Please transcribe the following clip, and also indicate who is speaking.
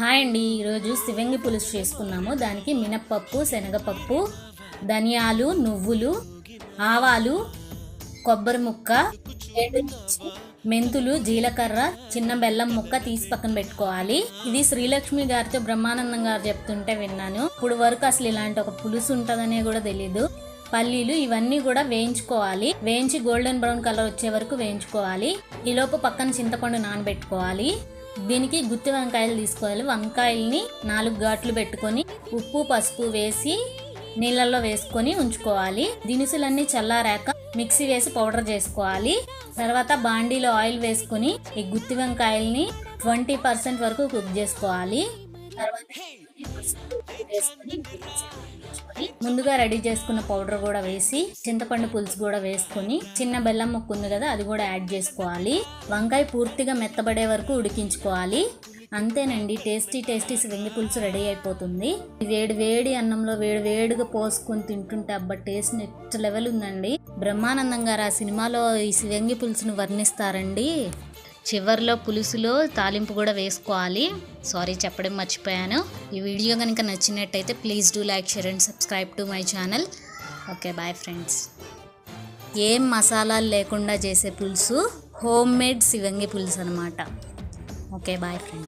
Speaker 1: Hi అండి, ఈరోజు శివంగి పులుసు చేసుకున్నాము. దానికి మినప్పప్పు, శనగపప్పు, ధనియాలు, నువ్వులు, ఆవాలు, కొబ్బరి ముక్క, మెంతులు, జీలకర్ర, చిన్న బెల్లం ముక్క తీసి పక్కన పెట్టుకోవాలి. ఇది శ్రీలక్ష్మి గారితో బ్రహ్మానందం గారు చెప్తుంటే విన్నాను. ఇప్పుడు వరకు అసలు ఇలాంటి ఒక పులుసు ఉంటుందనే కూడా తెలీదు. పల్లీలు ఇవన్నీ కూడా వేయించుకోవాలి. వేయించి గోల్డెన్ బ్రౌన్ కలర్ వచ్చే వరకు వేయించుకోవాలి. ఈలోపు పక్కన చింతపండు నానబెట్టుకోవాలి. దీనికి గుత్తి వంకాయలు తీసుకోవాలి. వంకాయల్ని 4 ఘాట్లు పెట్టుకొని ఉప్పు పసుపు వేసి నీళ్ళల్లో వేసుకొని ఉంచుకోవాలి. దినుసులన్నీ చల్లారాక మిక్సీ వేసి పౌడర్ చేసుకోవాలి. తర్వాత బాండీలో ఆయిల్ వేసుకొని ఈ గుత్తి వంకాయల్ని 20% వరకు కుక్ చేసుకోవాలి. తర్వాత ముందుగా రెడీ చేసుకున్న పౌడర్ కూడా వేసి చింతపండు పులుసు కూడా వేసుకొని చిన్న బెల్లం ముక్క ఉంది కదా, అది కూడా యాడ్ చేసుకోవాలి. వంకాయ పూర్తిగా మెత్తబడే వరకు ఉడికించుకోవాలి. అంతేనండి, టేస్టీ శివంగి పులుసు రెడీ అయిపోతుంది. వేడి అన్నంలో వేడిగా పోసుకొని తింటుంటే అబ్బా టేస్ట్ నెక్స్ట్ లెవెల్ ఉందండి. బ్రహ్మానందం గారు ఆ సినిమాలో ఈ శివంగి పులుసును వర్ణిస్తారండి. చివరిలో పులుసులో తాలింపు కూడా వేసుకోవాలి. సారీ చెప్పడం మర్చిపోయాను. ఈ వీడియో కనుక నచ్చినట్టయితే please do like, share and subscribe to my channel. Okay, bye friends. ఏం మసాలాలు లేకుండా చేసే పులుసు, హోమ్ మేడ్ శివంగి పులుసు అనమాట. Okay, bye friends.